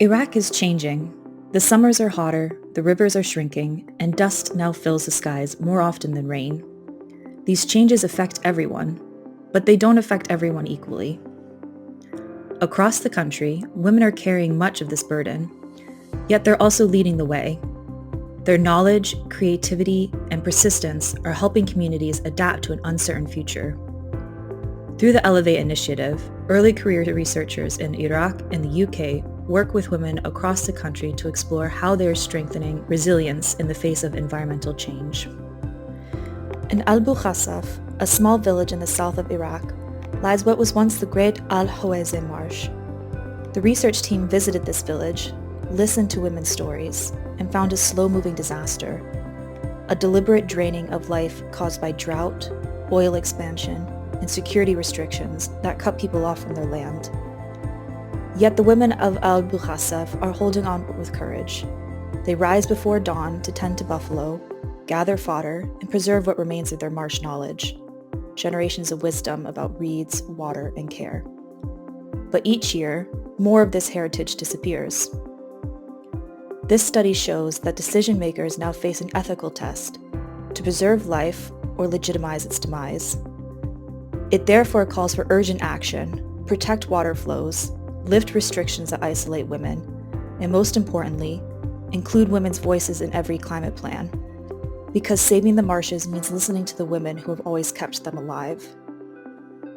Iraq is changing. The summers are hotter, the rivers are shrinking, and dust now fills the skies more often than rain. These changes affect everyone, but they don't affect everyone equally. Across the country, women are carrying much of this burden, yet they're also leading the way. Their knowledge, creativity, and persistence are helping communities adapt to an uncertain future. Through the Elevate initiative, early career researchers in Iraq and the UK work with women across the country to explore how they are strengthening resilience in the face of environmental change. In Al-Bukhasaf, a small village in the south of Iraq, lies what was once the great Al-Hawazin Marsh. The research team visited this village, listened to women's stories, and found a slow-moving disaster, a deliberate draining of life caused by drought, oil expansion, and security restrictions that cut people off from their land. Yet the women of Al-Bukhasaf are holding on with courage. They rise before dawn to tend to buffalo, gather fodder, and preserve what remains of their marsh knowledge, generations of wisdom about reeds, water, and care. But each year, more of this heritage disappears. This study shows that decision makers now face an ethical test to preserve life or legitimize its demise. It therefore calls for urgent action, protect water flows, lift restrictions that isolate women, and most importantly, include women's voices in every climate plan. Because saving the marshes means listening to the women who have always kept them alive.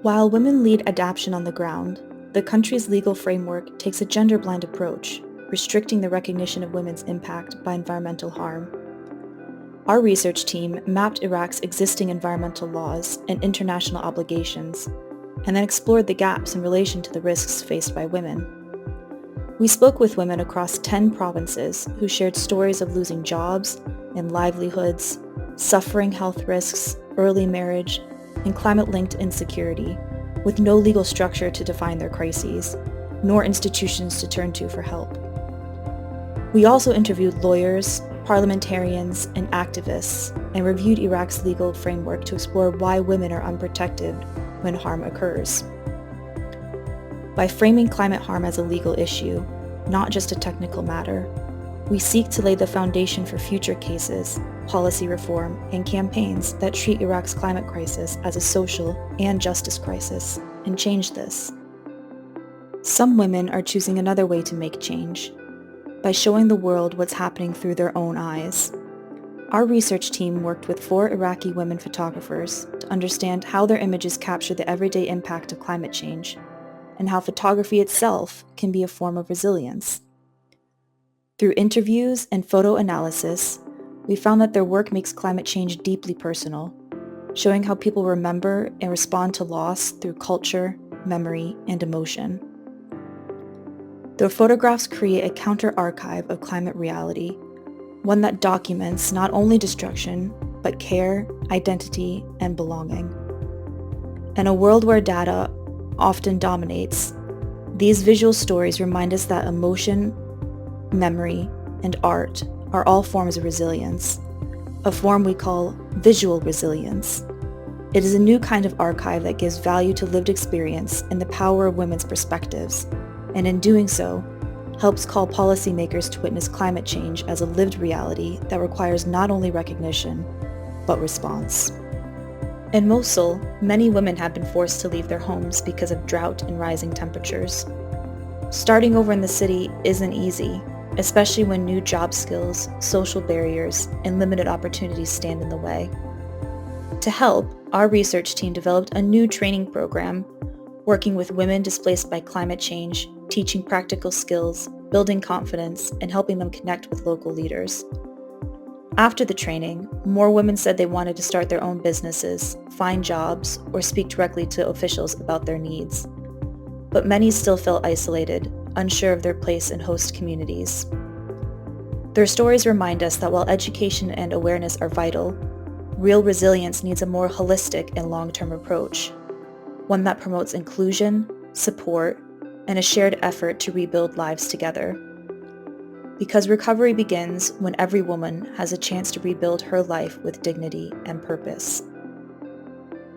While women lead adaptation on the ground, the country's legal framework takes a gender-blind approach, restricting the recognition of women's impact by environmental harm. Our research team mapped Iraq's existing environmental laws and international obligations, and then explored the gaps in relation to the risks faced by women. We spoke with women across 10 provinces who shared stories of losing jobs and livelihoods, suffering health risks, early marriage, and climate-linked insecurity, with no legal structure to define their crises, nor institutions to turn to for help. We also interviewed lawyers, parliamentarians, and activists, and reviewed Iraq's legal framework to explore why women are unprotected when harm occurs. By framing climate harm as a legal issue, not just a technical matter, we seek to lay the foundation for future cases, policy reform, and campaigns that treat Iraq's climate crisis as a social and justice crisis, and change this. Some women are choosing another way to make change, by showing the world what's happening through their own eyes. Our research team worked with 4 Iraqi women photographers to understand how their images capture the everyday impact of climate change, and how photography itself can be a form of resilience. Through interviews and photo analysis, we found that their work makes climate change deeply personal, showing how people remember and respond to loss through culture, memory, and emotion. Their photographs create a counter-archive of climate reality, one that documents not only destruction, but care, identity, and belonging. In a world where data often dominates, these visual stories remind us that emotion, memory, and art are all forms of resilience, a form we call visual resilience. It is a new kind of archive that gives value to lived experience and the power of women's perspectives, and in doing so, helps call policymakers to witness climate change as a lived reality that requires not only recognition, but response. In Mosul, many women have been forced to leave their homes because of drought and rising temperatures. Starting over in the city isn't easy, especially when new job skills, social barriers, and limited opportunities stand in the way. To help, our research team developed a new training program working with women displaced by climate change, teaching practical skills, building confidence, and helping them connect with local leaders. After the training, more women said they wanted to start their own businesses, find jobs, or speak directly to officials about their needs. But many still felt isolated, unsure of their place in host communities. Their stories remind us that while education and awareness are vital, real resilience needs a more holistic and long-term approach, one that promotes inclusion, support, and a shared effort to rebuild lives together. Because recovery begins when every woman has a chance to rebuild her life with dignity and purpose.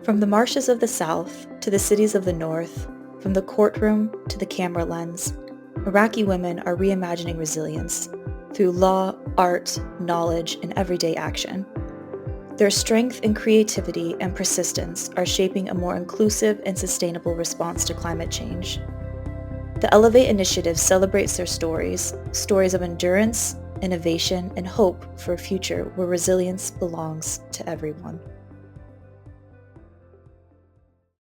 From the marshes of the South to the cities of the North, from the courtroom to the camera lens, Iraqi women are reimagining resilience through law, art, knowledge, and everyday action. Their strength and creativity and persistence are shaping a more inclusive and sustainable response to climate change. The Elevate initiative celebrates their stories of endurance, innovation, and hope for a future where resilience belongs to everyone.